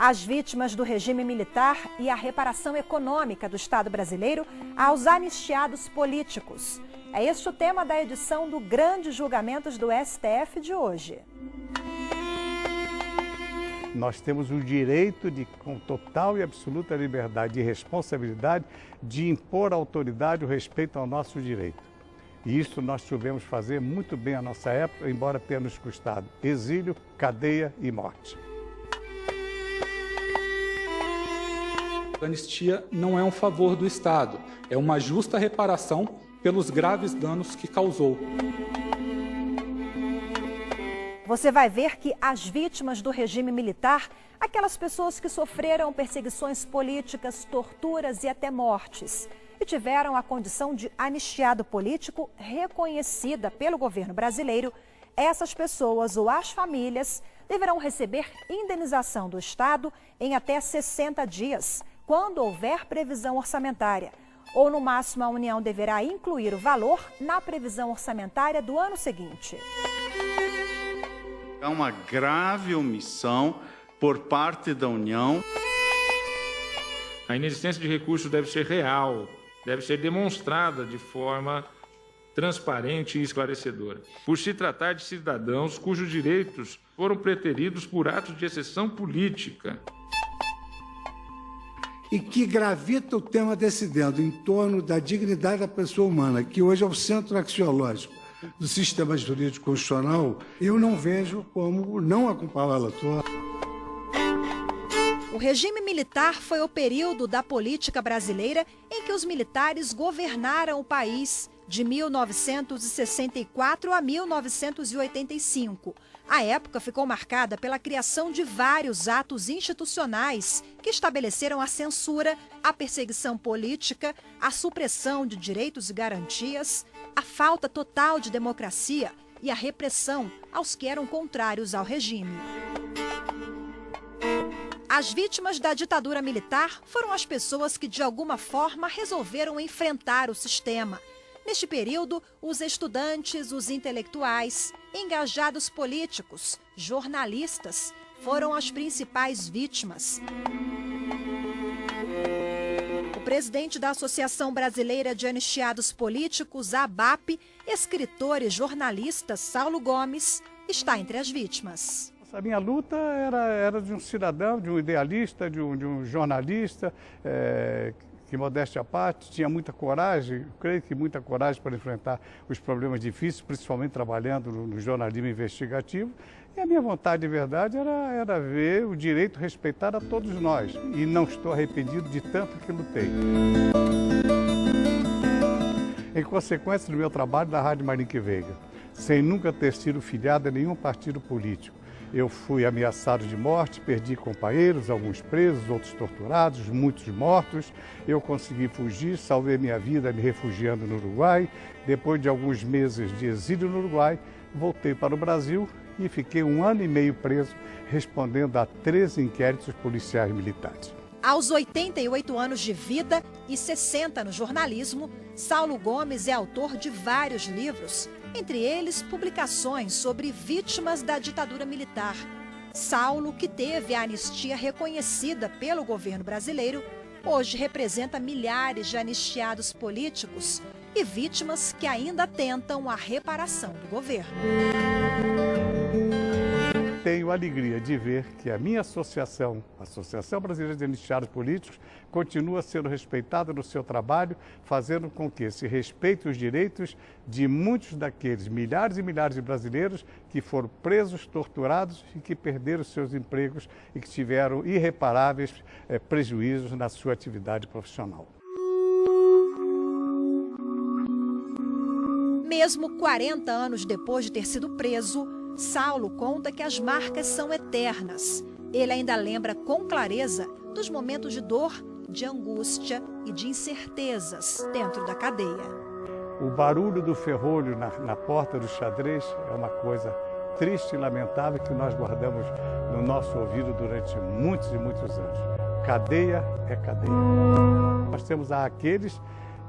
As vítimas do regime militar e a reparação econômica do Estado brasileiro aos anistiados políticos. É este o tema da edição do Grandes Julgamentos do STF de hoje. Nós temos o direito de, com total e absoluta liberdade e responsabilidade, de impor à autoridade o respeito ao nosso direito. E isso nós soubemos fazer muito bem à nossa época, embora tenha nos custado exílio, cadeia e morte. A anistia não é um favor do Estado, é uma justa reparação pelos graves danos que causou. Você vai ver que as vítimas do regime militar, aquelas pessoas que sofreram perseguições políticas, torturas e até mortes, e tiveram a condição de anistiado político reconhecida pelo governo brasileiro, essas pessoas ou as famílias deverão receber indenização do Estado em até 60 dias, quando houver previsão orçamentária. Ou, no máximo, a União deverá incluir o valor na previsão orçamentária do ano seguinte. É uma grave omissão por parte da União. A inexistência de recursos deve ser real, deve ser demonstrada de forma transparente e esclarecedora. Por se tratar de cidadãos cujos direitos foram preteridos por atos de exceção política. E que gravita o tema desse dedo em torno da dignidade da pessoa humana, que hoje é o centro axiológico do sistema jurídico constitucional, eu não vejo como não acompanhar o relator. O regime militar foi o período da política brasileira em que os militares governaram o país de 1964 a 1985. A época ficou marcada pela criação de vários atos institucionais que estabeleceram a censura, a perseguição política, a supressão de direitos e garantias, a falta total de democracia e a repressão aos que eram contrários ao regime. As vítimas da ditadura militar foram as pessoas que, de alguma forma, resolveram enfrentar o sistema. Neste período, os estudantes, os intelectuais, engajados políticos, jornalistas, foram as principais vítimas. O presidente da Associação Brasileira de Anistiados Políticos, a ABAP, escritor e jornalista Saulo Gomes, está entre as vítimas. A minha luta era de um cidadão, de um idealista, de um jornalista, que, modéstia à parte, tinha muita coragem, creio que muita coragem para enfrentar os problemas difíceis, principalmente trabalhando no jornalismo investigativo. E a minha vontade de verdade era ver o direito respeitado a todos nós. E não estou arrependido de tanto que lutei. Em consequência do meu trabalho na Rádio Marinque Veiga, sem nunca ter sido filiado a nenhum partido político, eu fui ameaçado de morte, perdi companheiros, alguns presos, outros torturados, muitos mortos. Eu consegui fugir, salvei minha vida me refugiando no Uruguai. Depois de alguns meses de exílio no Uruguai, voltei para o Brasil e fiquei 1 ano e meio preso, respondendo a 13 inquéritos policiais militares. Aos 88 anos de vida e 60 no jornalismo, Saulo Gomes é autor de vários livros, entre eles publicações sobre vítimas da ditadura militar. Saulo, que teve a anistia reconhecida pelo governo brasileiro, hoje representa milhares de anistiados políticos e vítimas que ainda tentam a reparação do governo. Tenho a alegria de ver que a minha associação, a Associação Brasileira de Anistiados Políticos, continua sendo respeitada no seu trabalho, fazendo com que se respeite os direitos de muitos daqueles milhares e milhares de brasileiros que foram presos, torturados e que perderam seus empregos e que tiveram irreparáveis prejuízos na sua atividade profissional. Mesmo 40 anos depois de ter sido preso, Saulo conta que as marcas são eternas. Ele ainda lembra com clareza dos momentos de dor, de angústia e de incertezas dentro da cadeia. O barulho do ferrolho na porta do xadrez é uma coisa triste e lamentável que nós guardamos no nosso ouvido durante muitos e muitos anos. Cadeia é cadeia. Nós temos aqueles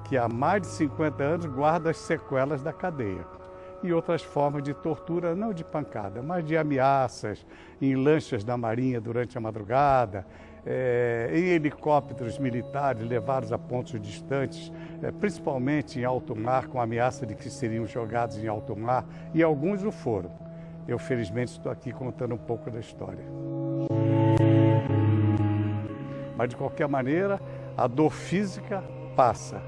que há mais de 50 anos guardam as sequelas da cadeia. e outras formas de tortura, não de pancada, mas de ameaças, em lanchas da Marinha durante a madrugada, em helicópteros militares levados a pontos distantes, principalmente em alto mar, com a ameaça de que seriam jogados em alto mar, e alguns o foram. Eu, felizmente, estou aqui contando um pouco da história. Mas, de qualquer maneira, a dor física passa.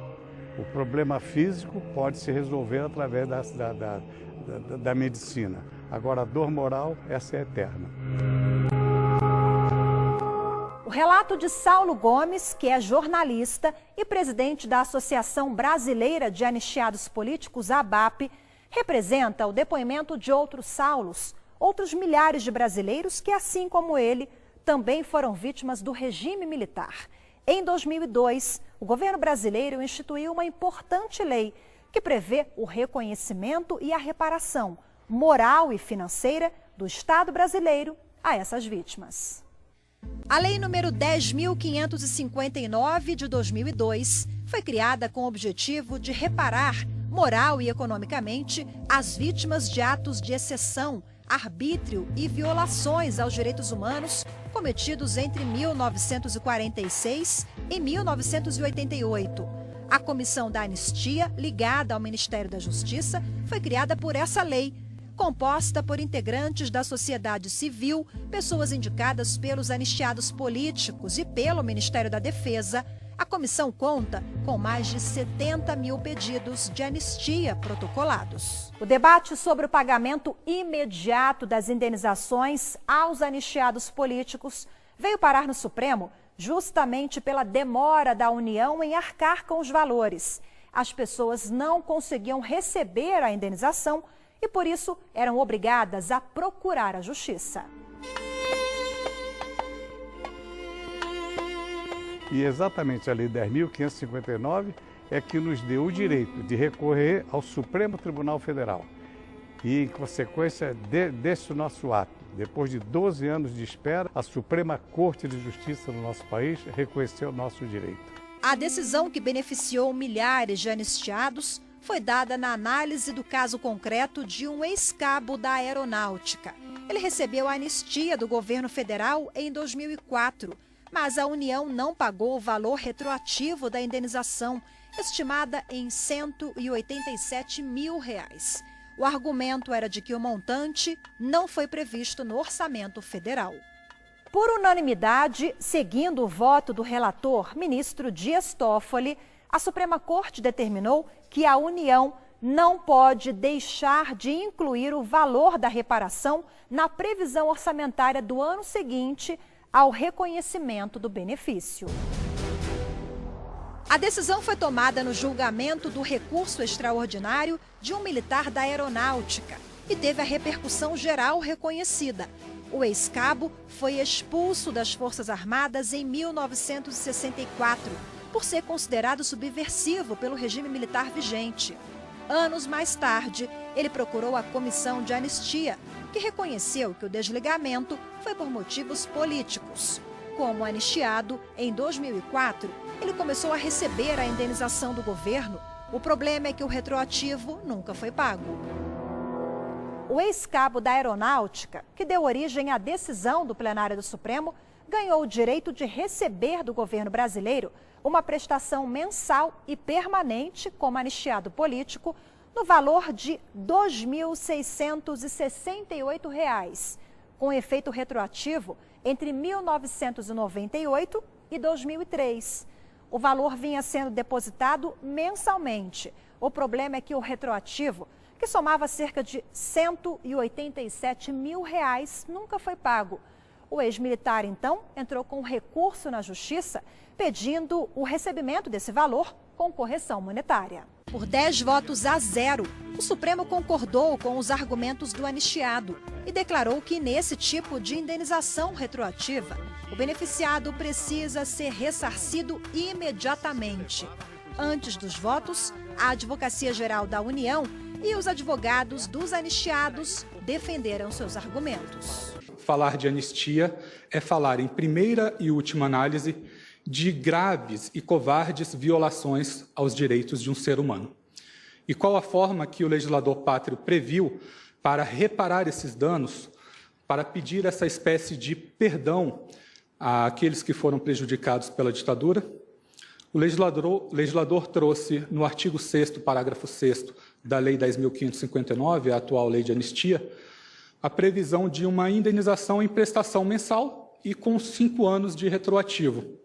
O problema físico pode se resolver através da medicina. Agora, a dor moral, essa é eterna. O relato de Saulo Gomes, que é jornalista e presidente da Associação Brasileira de Anistiados Políticos, ABAP, representa o depoimento de outros Saulos, outros milhares de brasileiros que, assim como ele, também foram vítimas do regime militar. Em 2002, o governo brasileiro instituiu uma importante lei que prevê o reconhecimento e a reparação moral e financeira do Estado brasileiro a essas vítimas. A Lei número 10.559 de 2002 foi criada com o objetivo de reparar moral e economicamente as vítimas de atos de exceção, arbítrio e violações aos direitos humanos cometidos entre 1946 e 1988. A Comissão da Anistia, ligada ao Ministério da Justiça, foi criada por essa lei, composta por integrantes da sociedade civil, pessoas indicadas pelos anistiados políticos e pelo Ministério da Defesa. A comissão conta com mais de 70 mil pedidos de anistia protocolados. O debate sobre o pagamento imediato das indenizações aos anistiados políticos veio parar no Supremo justamente pela demora da União em arcar com os valores. As pessoas não conseguiam receber a indenização e, por isso, eram obrigadas a procurar a justiça. E exatamente a Lei 10.559 é que nos deu o direito de recorrer ao Supremo Tribunal Federal. E, em consequência desse nosso ato, depois de 12 anos de espera, a Suprema Corte de Justiça do nosso país reconheceu o nosso direito. A decisão que beneficiou milhares de anistiados foi dada na análise do caso concreto de um ex-cabo da Aeronáutica. Ele recebeu a anistia do governo federal em 2004, mas a União não pagou o valor retroativo da indenização, estimada em R$ 187 mil. O argumento era de que o montante não foi previsto no orçamento federal. Por unanimidade, seguindo o voto do relator, ministro Dias Toffoli, a Suprema Corte determinou que a União não pode deixar de incluir o valor da reparação na previsão orçamentária do ano seguinte ao reconhecimento do benefício. A decisão foi tomada no julgamento do recurso extraordinário de um militar da Aeronáutica e teve a repercussão geral reconhecida. O ex-cabo foi expulso das Forças Armadas em 1964, por ser considerado subversivo pelo regime militar vigente. Anos mais tarde, ele procurou a Comissão de Anistia, que reconheceu que o desligamento foi por motivos políticos. Como anistiado, em 2004, ele começou a receber a indenização do governo. O problema é que o retroativo nunca foi pago. O ex-cabo da Aeronáutica, que deu origem à decisão do plenário do Supremo, ganhou o direito de receber do governo brasileiro uma prestação mensal e permanente como anistiado político no valor de R$ 2.668, com efeito retroativo entre 1998 e 2003. O valor vinha sendo depositado mensalmente. O problema é que o retroativo, que somava cerca de R$ 187 mil, nunca foi pago. O ex-militar, então, entrou com recurso na Justiça, pedindo o recebimento desse valor com correção monetária. Por 10 votos a 0, o Supremo concordou com os argumentos do anistiado e declarou que, nesse tipo de indenização retroativa, o beneficiado precisa ser ressarcido imediatamente. Antes dos votos, a Advocacia Geral da União e os advogados dos anistiados defenderam seus argumentos. Falar de anistia é falar, em primeira e última análise, de graves e covardes violações aos direitos de um ser humano. E qual a forma que o legislador pátrio previu para reparar esses danos, para pedir essa espécie de perdão àqueles que foram prejudicados pela ditadura? O legislador trouxe, no artigo 6º, parágrafo 6º da Lei 10.559, a atual Lei de Anistia, a previsão de uma indenização em prestação mensal e com 5 anos de retroativo.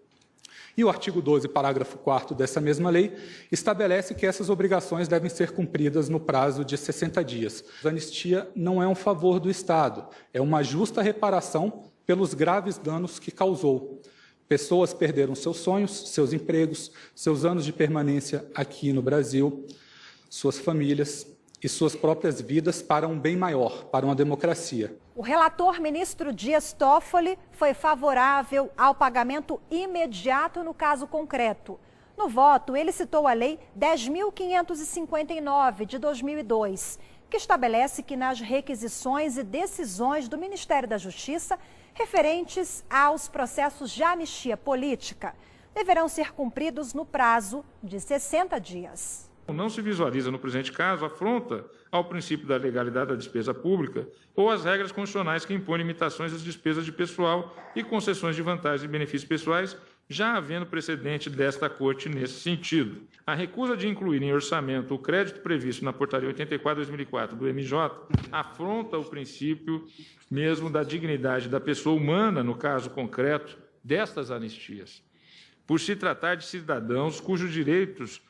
E o artigo 12, parágrafo 4º dessa mesma lei, estabelece que essas obrigações devem ser cumpridas no prazo de 60 dias. A anistia não é um favor do Estado, é uma justa reparação pelos graves danos que causou. Pessoas perderam seus sonhos, seus empregos, seus anos de permanência aqui no Brasil, suas famílias e suas próprias vidas para um bem maior, para uma democracia. O relator ministro Dias Toffoli foi favorável ao pagamento imediato no caso concreto. No voto, ele citou a Lei 10.559, de 2002, que estabelece que nas requisições e decisões do Ministério da Justiça referentes aos processos de anistia política deverão ser cumpridos no prazo de 60 dias. Não se visualiza, no presente caso, afronta ao princípio da legalidade da despesa pública ou às regras constitucionais que impõem limitações às despesas de pessoal e concessões de vantagens e benefícios pessoais, já havendo precedente desta Corte nesse sentido. A recusa de incluir em orçamento o crédito previsto na Portaria 84/2004 do MJ afronta o princípio mesmo da dignidade da pessoa humana, no caso concreto destas anistias, por se tratar de cidadãos cujos direitos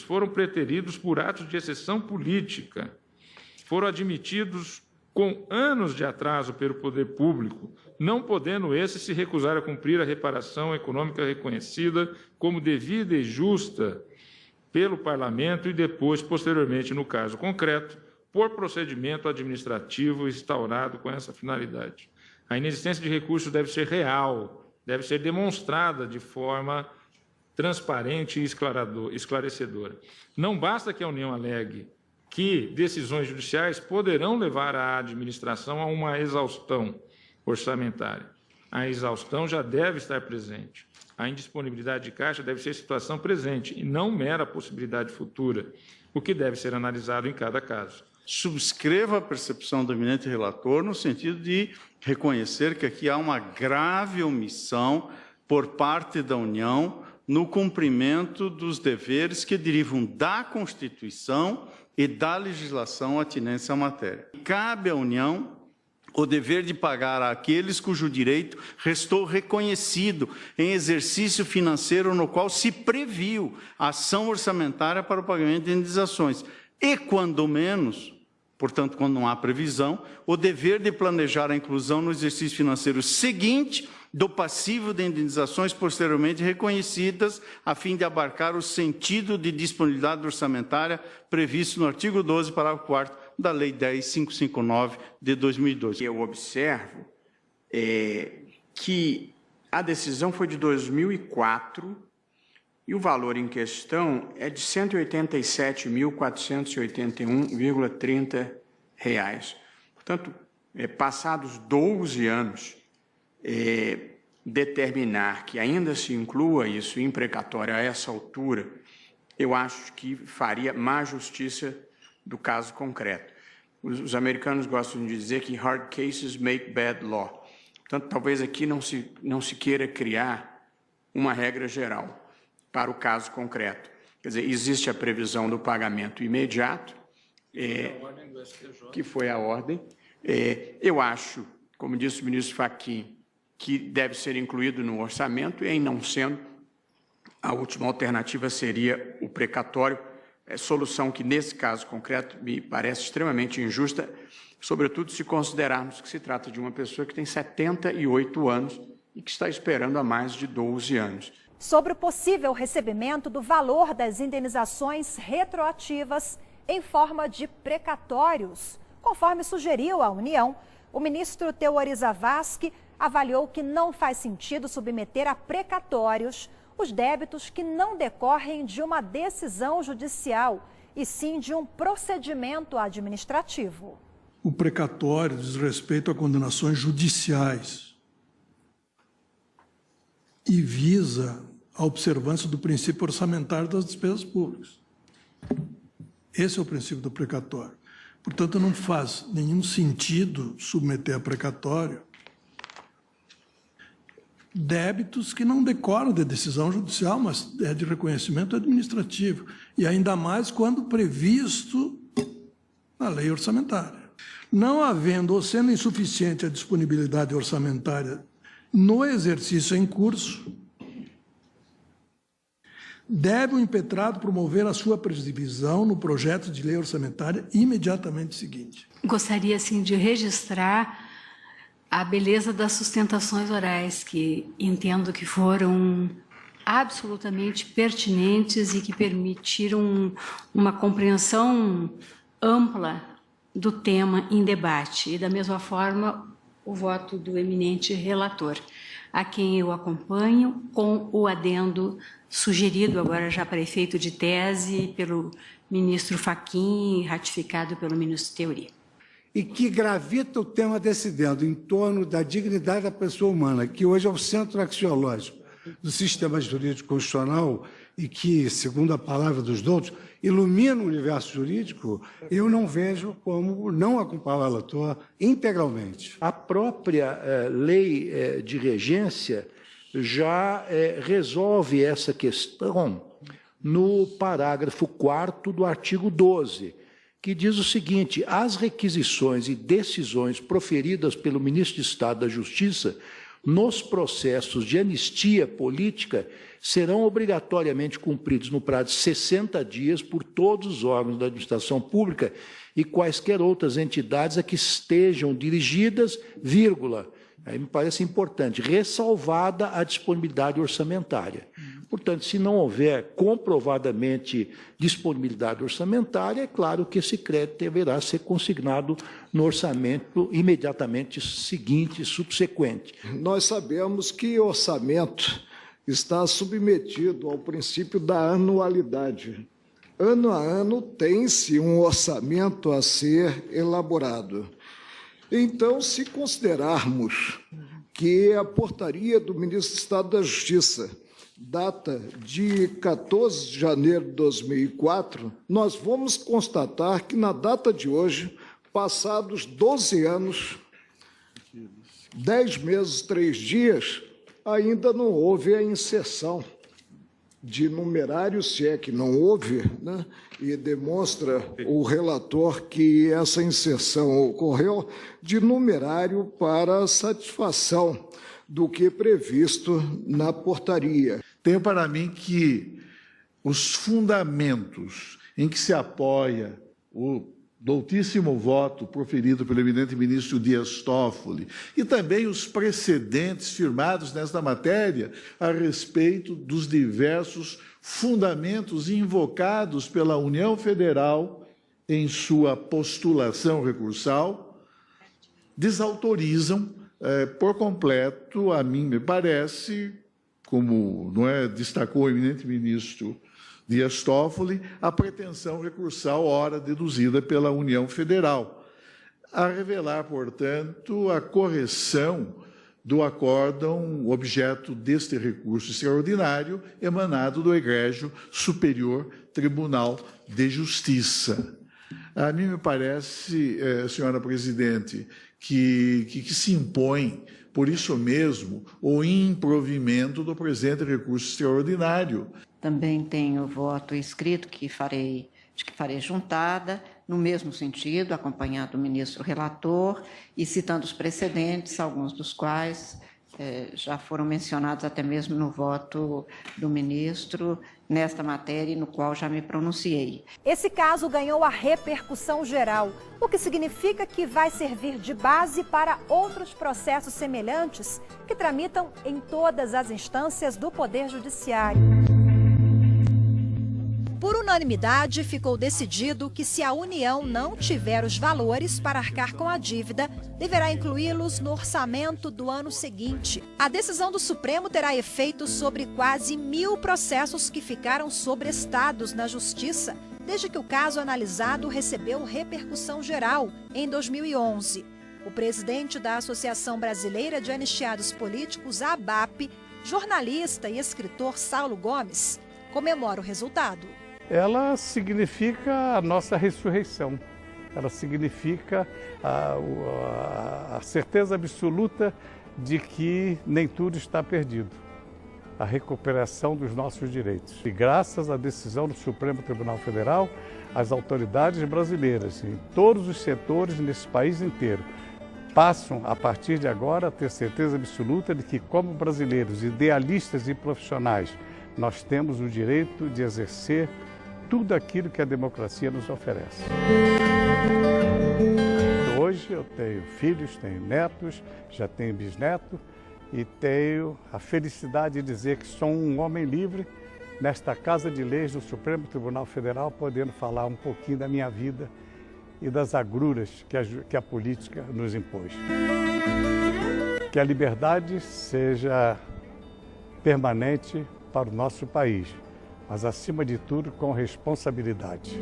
foram preteridos por atos de exceção política, foram admitidos com anos de atraso pelo poder público, não podendo esse se recusar a cumprir a reparação econômica reconhecida como devida e justa pelo Parlamento e depois, posteriormente, no caso concreto, por procedimento administrativo instaurado com essa finalidade. A inexistência de recursos deve ser real, deve ser demonstrada de forma transparente e esclarecedora. Não basta que a União alegue que decisões judiciais poderão levar a administração a uma exaustão orçamentária. A exaustão já deve estar presente. A indisponibilidade de caixa deve ser situação presente e não mera possibilidade futura, o que deve ser analisado em cada caso. Subscrevo a percepção do eminente relator no sentido de reconhecer que aqui há uma grave omissão por parte da União no cumprimento dos deveres que derivam da Constituição e da legislação atinente à matéria. Cabe à União o dever de pagar àqueles cujo direito restou reconhecido em exercício financeiro no qual se previu ação orçamentária para o pagamento de indenizações. E, quando menos, portanto, quando não há previsão, o dever de planejar a inclusão no exercício financeiro seguinte do passivo de indenizações posteriormente reconhecidas, a fim de abarcar o sentido de disponibilidade orçamentária previsto no artigo 12, parágrafo 4º da Lei 10.559 de 2002. Eu observo que a decisão foi de 2004 e o valor em questão é de R$ 187.481,30. Portanto, passados 12 anos, determinar que ainda se inclua isso em precatório a essa altura, eu acho que faria má justiça do caso concreto. Os americanos gostam de dizer que hard cases make bad law. Portanto, talvez aqui não se queira criar uma regra geral para o caso concreto. Quer dizer, existe a previsão do pagamento imediato, que foi a ordem. Eu acho, como disse o ministro Fachin, que deve ser incluído no orçamento, e, em não sendo, a última alternativa seria o precatório, solução que, nesse caso concreto, me parece extremamente injusta, sobretudo se considerarmos que se trata de uma pessoa que tem 78 anos e que está esperando há mais de 12 anos. Sobre o possível recebimento do valor das indenizações retroativas em forma de precatórios, conforme sugeriu a União, o ministro Teori Zavascki avaliou que não faz sentido submeter a precatórios os débitos que não decorrem de uma decisão judicial, e sim de um procedimento administrativo. O precatório diz respeito a condenações judiciais e visa a observância do princípio orçamentário das despesas públicas. Esse é o princípio do precatório. Portanto, não faz nenhum sentido submeter a precatório débitos que não decorram de decisão judicial, mas é de reconhecimento administrativo, e ainda mais quando previsto na lei orçamentária. Não havendo ou sendo insuficiente a disponibilidade orçamentária no exercício em curso, deve o impetrado promover a sua previsão no projeto de lei orçamentária imediatamente seguinte. Gostaria, assim, de registrar a beleza das sustentações orais, que entendo que foram absolutamente pertinentes e que permitiram uma compreensão ampla do tema em debate. E, da mesma forma, o voto do eminente relator, a quem eu acompanho, com o adendo sugerido agora já para efeito de tese pelo ministro Fachin, ratificado pelo ministro Theory. E que gravita o tema desse adendo em torno da dignidade da pessoa humana, que hoje é o centro axiológico do sistema jurídico constitucional e que, segundo a palavra dos doutos, ilumina o universo jurídico, eu não vejo como não acompanhar o relator integralmente. A própria lei de regência já resolve essa questão no parágrafo 4º do artigo 12, que diz o seguinte: as requisições e decisões proferidas pelo ministro de Estado da Justiça nos processos de anistia política serão obrigatoriamente cumpridos no prazo de 60 dias por todos os órgãos da administração pública e quaisquer outras entidades a que estejam dirigidas, vírgula, aí me parece importante, ressalvada a disponibilidade orçamentária. Portanto, se não houver comprovadamente disponibilidade orçamentária, é claro que esse crédito deverá ser consignado no orçamento imediatamente seguinte, subsequente. Nós sabemos que o orçamento está submetido ao princípio da anualidade. Ano a ano tem-se um orçamento a ser elaborado. Então, se considerarmos que a portaria do ministro do Estado da Justiça data de 14 de janeiro de 2004, nós vamos constatar que, na data de hoje, passados 12 anos, 10 meses, 3 dias, ainda não houve a inserção de numerário, se é que não houve, né? E demonstra o relator que essa inserção ocorreu de numerário para satisfação do que é previsto na portaria. Tenho para mim que os fundamentos em que se apoia o doutíssimo voto proferido pelo eminente ministro Dias Toffoli e também os precedentes firmados nesta matéria a respeito dos diversos fundamentos invocados pela União Federal em sua postulação recursal, desautorizam por completo, a mim me parece, como destacou o eminente ministro Dias Toffoli, a pretensão recursal ora deduzida pela União Federal, a revelar, portanto, a correção do acórdão objeto deste recurso extraordinário emanado do egrégio Superior Tribunal de Justiça. A mim me parece, senhora presidente, que se impõe, por isso mesmo, o improvimento do presente recurso extraordinário. Também tenho voto escrito que farei juntada, no mesmo sentido, acompanhado do ministro relator e citando os precedentes, alguns dos quais já foram mencionados até mesmo no voto do ministro nesta matéria, no qual já me pronunciei. Esse caso ganhou a repercussão geral, o que significa que vai servir de base para outros processos semelhantes que tramitam em todas as instâncias do Poder Judiciário. Por unanimidade, ficou decidido que se a União não tiver os valores para arcar com a dívida, deverá incluí-los no orçamento do ano seguinte. A decisão do Supremo terá efeito sobre quase 1.000 processos que ficaram sobrestados na Justiça, desde que o caso analisado recebeu repercussão geral em 2011. O presidente da Associação Brasileira de Anistiados Políticos, a ABAP, jornalista e escritor Saulo Gomes, comemora o resultado. Ela significa a nossa ressurreição. Ela significa a certeza absoluta de que nem tudo está perdido. A recuperação dos nossos direitos. E graças à decisão do Supremo Tribunal Federal, as autoridades brasileiras, em todos os setores nesse país inteiro, passam, a partir de agora, a ter certeza absoluta de que, como brasileiros, idealistas e profissionais, nós temos o direito de exercer tudo aquilo que a democracia nos oferece. Hoje eu tenho filhos, tenho netos, já tenho bisneto e tenho a felicidade de dizer que sou um homem livre nesta Casa de Leis do Supremo Tribunal Federal, podendo falar um pouquinho da minha vida e das agruras que a política nos impôs. Que a liberdade seja permanente para o nosso país, mas acima de tudo com responsabilidade.